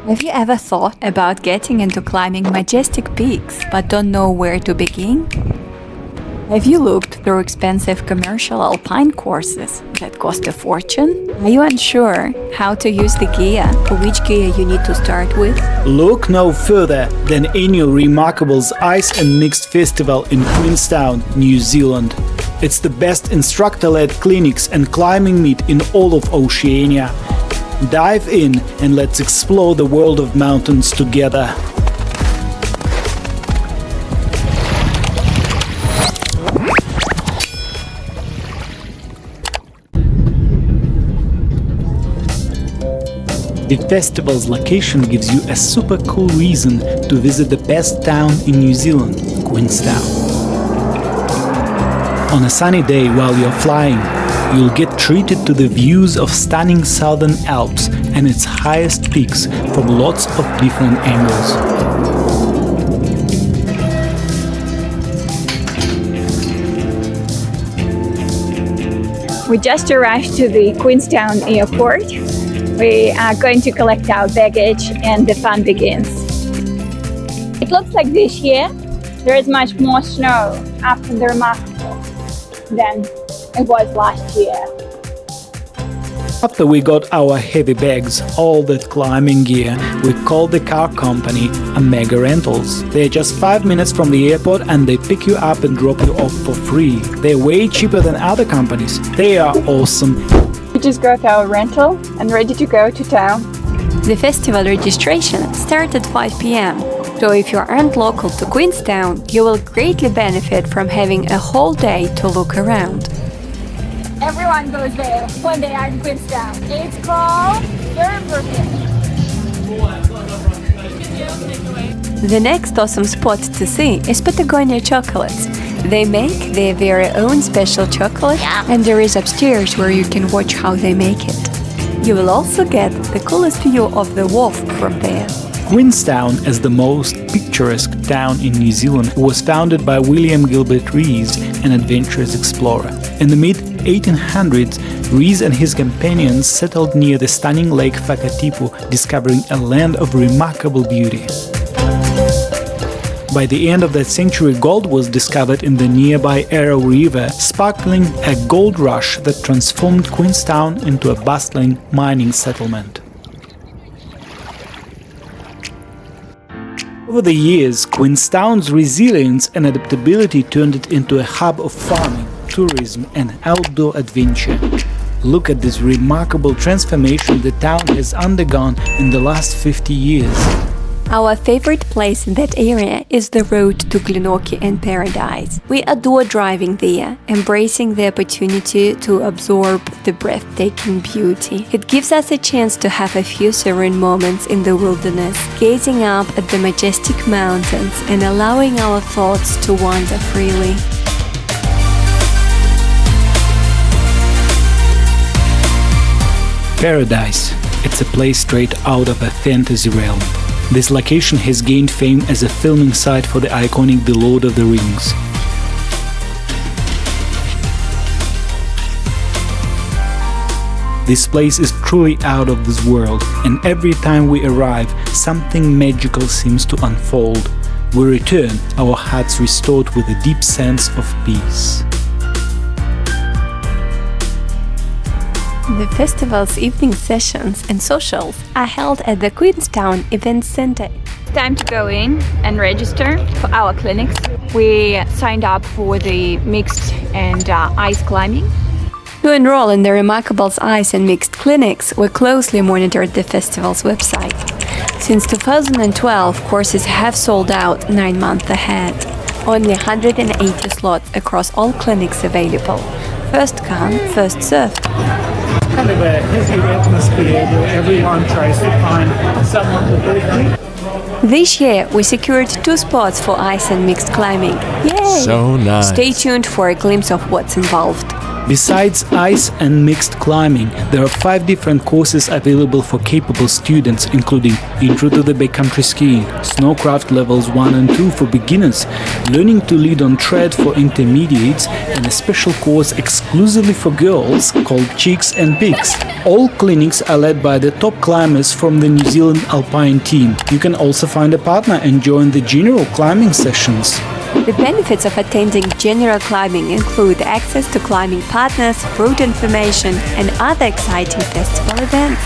Have you ever thought about getting into climbing majestic peaks but don't know where to begin? Have you looked through expensive commercial Alpine courses that cost a fortune? Are you unsure how to use the gear or which gear you need to start with? Look no further than annual Remarkables Ice and Mixed Festival in Queenstown, New Zealand. It's the best instructor-led clinics and climbing meet in all of Oceania. Dive in and let's explore the world of mountains together. The festival's location gives you a super cool reason to visit the best town in New Zealand, Queenstown. On a sunny day while you're flying, you'll get treated to the views of stunning southern Alps and its highest peaks from lots of different angles. We just arrived to the Queenstown airport. We are going to collect our baggage and the fun begins. It looks like this year there is much more snow after the Remarkables than it was last year. After we got our heavy bags, all that climbing gear, we called the car company Mega Rentals. They're just 5 minutes from the airport and they pick you up and drop you off for free. They're way cheaper than other companies. They are awesome. We just got our rental and ready to go to town. The festival registration starts at 5 p.m. So if you aren't local to Queenstown, you will greatly benefit from having a whole day to look around. Everyone goes there when they are in Queenstown. It's called The next awesome spot to see is Patagonia chocolates. They make their very own special chocolate, and there is upstairs where you can watch how they make it. You will also get the coolest view of the wharf from there. Queenstown, as the most picturesque town in New Zealand, was founded by William Gilbert Rees, an adventurous explorer. In the mid-1800s, Rees and his companions settled near the stunning Lake Whakatipu, discovering a land of remarkable beauty. By the end of that century, gold was discovered in the nearby Arrow River, sparkling a gold rush that transformed Queenstown into a bustling mining settlement. Over the years, Queenstown's resilience and adaptability turned it into a hub of farming, tourism and outdoor adventure. Look at this remarkable transformation the town has undergone in the last 50 years. Our favorite place in that area is the road to Glenorchy and Paradise. We adore driving there, embracing the opportunity to absorb the breathtaking beauty. It gives us a chance to have a few serene moments in the wilderness, gazing up at the majestic mountains and allowing our thoughts to wander freely. Paradise. It's a place straight out of a fantasy realm. This location has gained fame as a filming site for the iconic The Lord of the Rings. This place is truly out of this world, and every time we arrive, something magical seems to unfold. We return, our hearts restored with a deep sense of peace. The festival's evening sessions and socials are held at the Queenstown Event Center. Time to go in and register for our clinics. We signed up for the mixed and ice climbing. To enroll in the Remarkables Ice and Mixed clinics, we closely monitored the festival's website. Since 2012, courses have sold out 9 months ahead. Only 180 slots across all clinics available. First come, first served. Kind of a heavy atmosphere where everyone tries to find someone to do. This year, we secured 2 spots for ice and mixed climbing. Yay! So nice. Stay tuned for a glimpse of what's involved. Besides ice and mixed climbing, there are 5 different courses available for capable students, including Intro to the Backcountry Skiing, Snowcraft Levels 1 and 2 for beginners, Learning to Lead on Tread for intermediates, and a special course exclusively for girls called Chicks and Pigs. All clinics are led by the top climbers from the New Zealand Alpine team. You can also find a partner and join the general climbing sessions. The benefits of attending general climbing include access to climbing partners, route information, and other exciting festival events.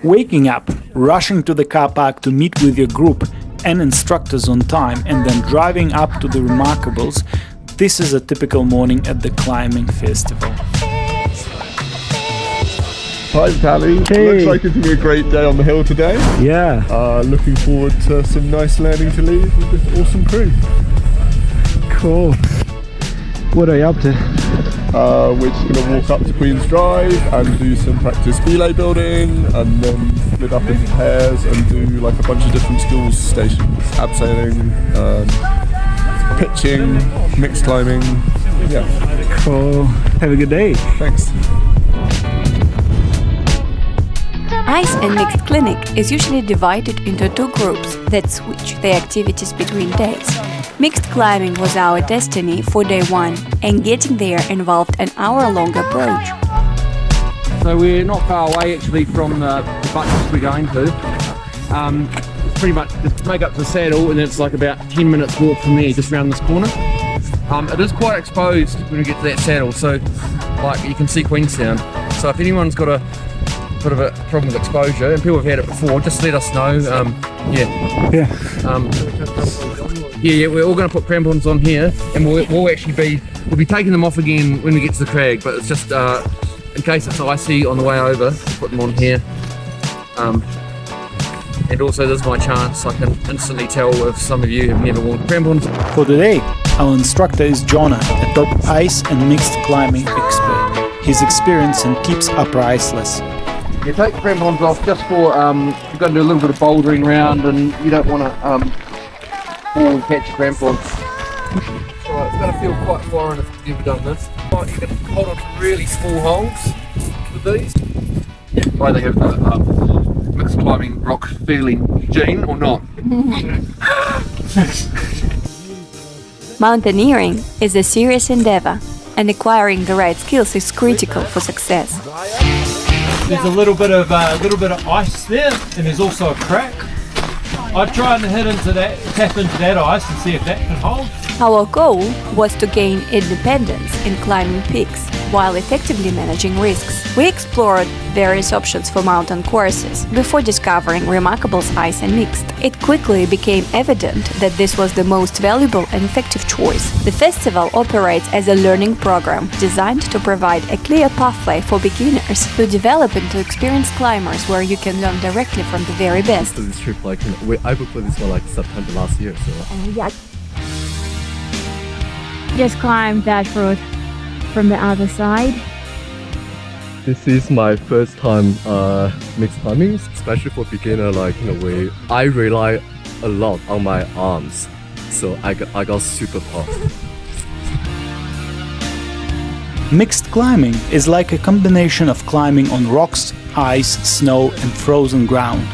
Waking up, rushing to the car park to meet with your group and instructors on time, and then driving up to the Remarkables, this is a typical morning at the climbing festival. Hi Pally, Hey. Looks like it's going to be a great day on the hill today. Yeah. Looking forward to some nice learning to leave with this awesome crew. Cool. What are you up to? We're just going to walk up to Queen's Drive and do some practice belay building, and then split up into pairs and do like a bunch of different skills stations. Abseiling, pitching, mixed climbing. Yeah. Cool. Have a good day. Thanks. Ice and Mixed Clinic is usually divided into 2 groups that switch their activities between days. Mixed climbing was our destiny for day 1, and getting there involved an hour-long approach. So we're not far away actually from the buttress we're going to. Pretty much just make up to the saddle, and it's like about 10 minutes walk from there, just around this corner. It is quite exposed when we get to that saddle, so like you can see Queenstown. So if anyone's got a bit of a problem with exposure, and people have had it before, just let us know. Yeah, we're all going to put crampons on here, and we'll be taking them off again when we get to the crag, but it's just in case it's icy on the way over, we'll put them on here. And also this is my chance, I can instantly tell if some of you have never worn crampons. For today, our instructor is Jonah, a top ice and mixed climbing expert. His experience and tips are priceless. You take the crampons off just for, you've got to do a little bit of bouldering around, and you don't want to fall and catch your crampons. Right, it's going to feel quite foreign if you've never done this. Right, you can hold on to really small holes with these. Why they have the mixed climbing rock feeling gene or not. Mountaineering is a serious endeavor, and acquiring the right skills is critical for success. There's a little bit of ice there, and there's also a crack. I'd try and tap into that ice and see if that can hold. Our goal was to gain independence in climbing peaks while effectively managing risks. We explored various options for mountain courses before discovering Remarkables Ice and Mixed. It quickly became evident that this was the most valuable and effective choice. The festival operates as a learning program designed to provide a clear pathway for beginners to develop into experienced climbers where you can learn directly from the very best. So this trip, like, I booked for this one like September last year, so. Just climb that route from the other side. This is my first time mixed climbing, especially for beginner. Like, I rely a lot on my arms, so I got super puffed. Mixed climbing is like a combination of climbing on rocks, ice, snow, and frozen ground.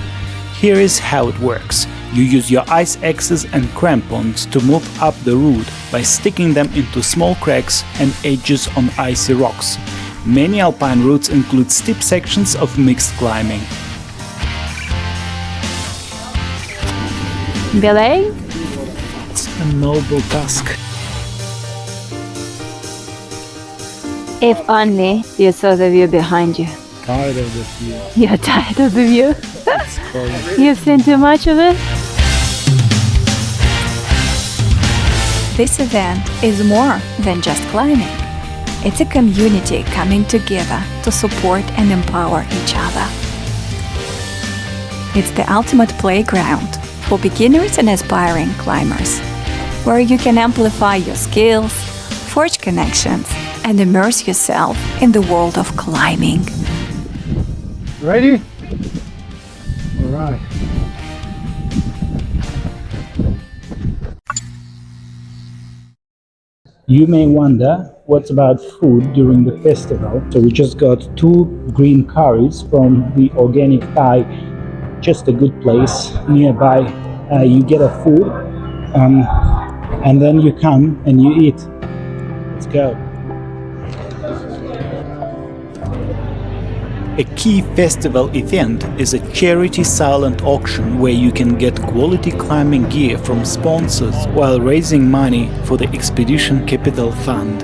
Here is how it works. You use your ice axes and crampons to move up the route by sticking them into small cracks and edges on icy rocks. Many alpine routes include steep sections of mixed climbing. Belay? It's a noble task. If only you saw the view behind you. Tired of the view. You're tired of the view? You've seen too much of it? This event is more than just climbing. It's a community coming together to support and empower each other. It's the ultimate playground for beginners and aspiring climbers, where you can amplify your skills, forge connections, and immerse yourself in the world of climbing. Ready? All right. You may wonder what's about food during the festival. So we just got 2 green curries from the organic Thai, just a good place nearby. You get a food and then you come and you eat. Let's go. A key festival event is a charity silent auction where you can get quality climbing gear from sponsors while raising money for the Expedition Capital Fund.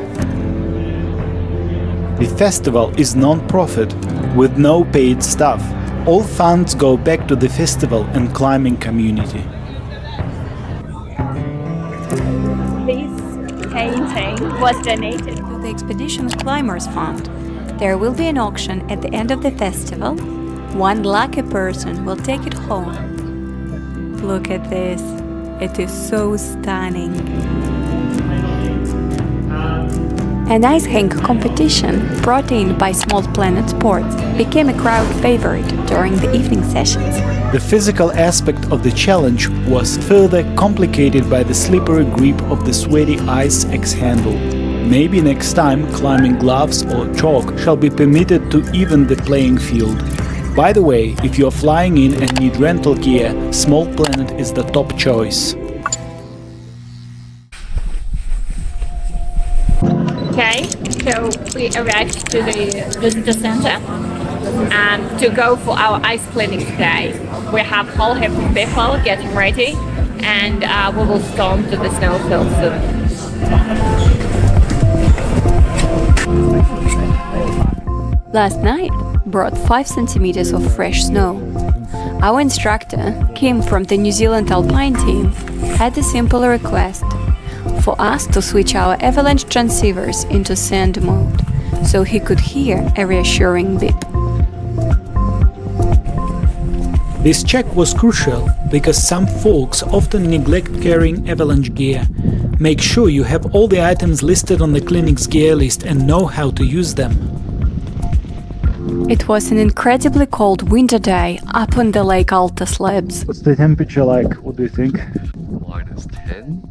The festival is non-profit with no paid staff. All funds go back to the festival and climbing community. This painting was donated To the Expedition Climbers Fund. There will be an auction at the end of the festival. One lucky person will take it home. Look at this. It is so stunning. An ice hang competition brought in by Small Planet Sports became a crowd favorite during the evening sessions. The physical aspect of the challenge was further complicated by the slippery grip of the sweaty ice axe handle. Maybe next time climbing gloves or chalk shall be permitted to even the playing field. By the way, if you're flying in and need rental gear, Small Planet is the top choice. Okay, so we arrived to the visitor center to go for our ice clinic today. We have a whole heap of people getting ready and we will storm to the snowfield soon. Last night brought 5 centimeters of fresh snow. Our instructor, Kim from the New Zealand Alpine team, had a simple request for us to switch our avalanche transceivers into send mode so he could hear a reassuring beep. This check was crucial because some folks often neglect carrying avalanche gear. Make sure you have all the items listed on the clinic's gear list and know how to use them. It was an incredibly cold winter day up on the Lake Alta slabs. What's the temperature like? What do you think? -10?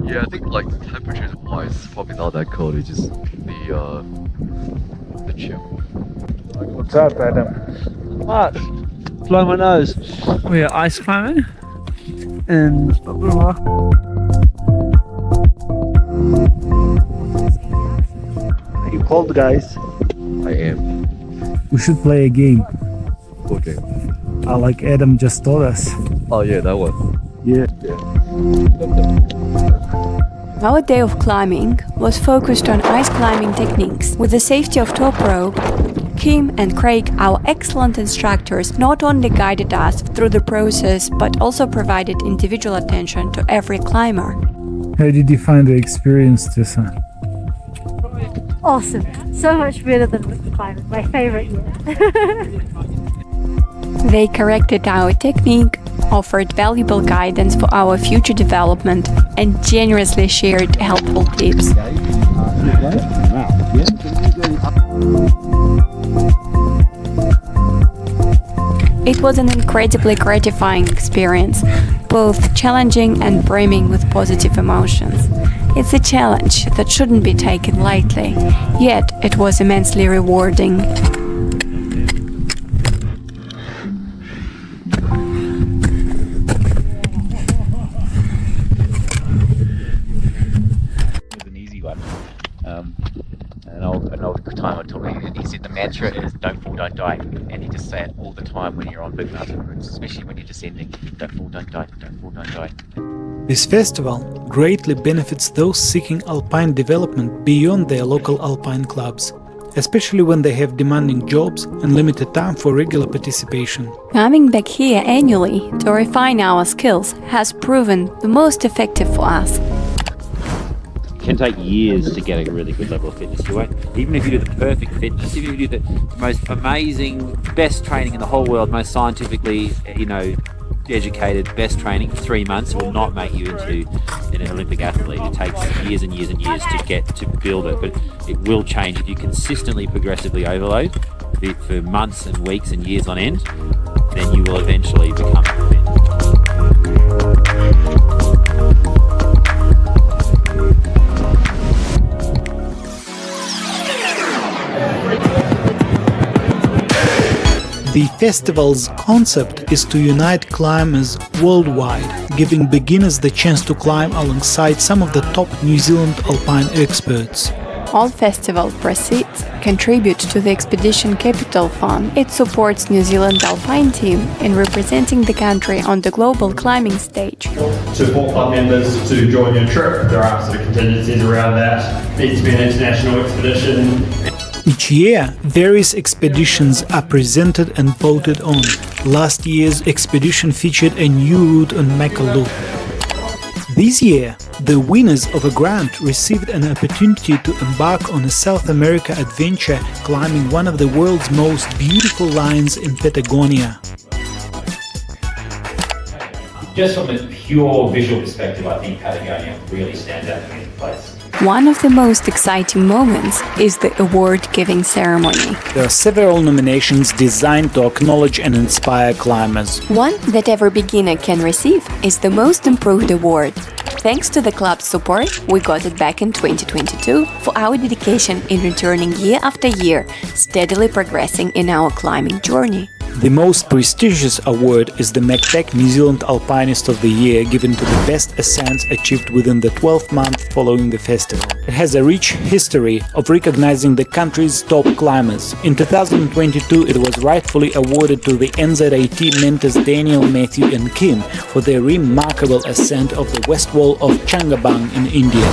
Yeah, I think like temperature-wise, it's probably not that cold. It's just the chill. What's up, Adam? What? Blow my nose. We are ice climbing in. Are you cold, guys? I am. We should play a game. Okay. Like Adam just taught us. Oh yeah, that one. Yeah. Our day of climbing was focused on ice climbing techniques. With the safety of top rope, Kim and Craig, our excellent instructors, not only guided us through the process but also provided individual attention to every climber. How did you find the experience, Tessa? Awesome. So much better than rock climbing. My favorite year. They corrected our technique, offered valuable guidance for our future development, and generously shared helpful tips. It was an incredibly gratifying experience, both challenging and brimming with positive emotions. It's a challenge that shouldn't be taken lightly, yet it was immensely rewarding. An easy one. An old timer told me, he said the mantra is don't fall, don't die, and he just say it all the time when you're on big mountain routes, especially when you're descending. Don't fall, don't die, don't fall, don't die. This festival greatly benefits those seeking alpine development beyond their local alpine clubs, especially when they have demanding jobs and limited time for regular participation. Coming back here annually to refine our skills has proven the most effective for us. It can take years to get a really good level of fitness. You won't, even if you do the perfect fitness, if you do the most amazing, best training in the whole world, most scientifically, educated, best training, 3 months will not make you into an Olympic athlete. It takes years and years and years to build it, but it will change if you consistently, progressively overload for months and weeks and years on end. Then you will eventually become fit. The festival's concept is to unite climbers worldwide, giving beginners the chance to climb alongside some of the top New Zealand alpine experts. All festival proceeds contribute to the Expedition Capital Fund. It supports New Zealand Alpine team in representing the country on the global climbing stage. To support club members to join your trip, there are sort of contingencies around that. It needs to be an international expedition. Each year, various expeditions are presented and voted on. Last year's expedition featured a new route on Makalu. This year, the winners of a grant received an opportunity to embark on a South America adventure climbing one of the world's most beautiful lines in Patagonia. Just from a pure visual perspective, I think Patagonia really stands out as a place. One of the most exciting moments is the award-giving ceremony. There are several nominations designed to acknowledge and inspire climbers. One that every beginner can receive is the Most Improved Award. Thanks to the club's support, we got it back in 2022 for our dedication in returning year after year, steadily progressing in our climbing journey. The most prestigious award is the majestic New Zealand Alpinist of the Year, given to the best ascents achieved within the 12th month following the festival. It has a rich history of recognizing the country's top climbers. In 2022, it was rightfully awarded to the NZAT mentors Daniel, Matthew and Kim for their remarkable ascent of the west wall of Changabang in India.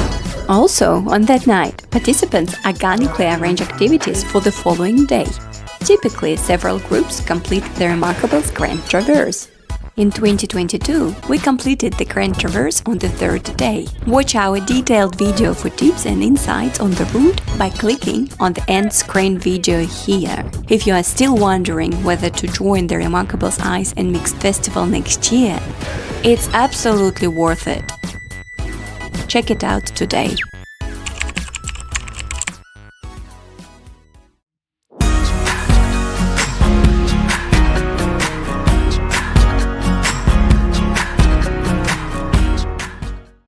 Also, on that night, participants are gunning clear range activities for the following day. Typically, several groups complete the remarkable Grand Traverse. In 2022, we completed the Grand Traverse on the third day. Watch our detailed video for tips and insights on the route by clicking on the end screen video here. If you are still wondering whether to join the Remarkables Ice and Mixed Festival next year, it's absolutely worth it. Check it out today.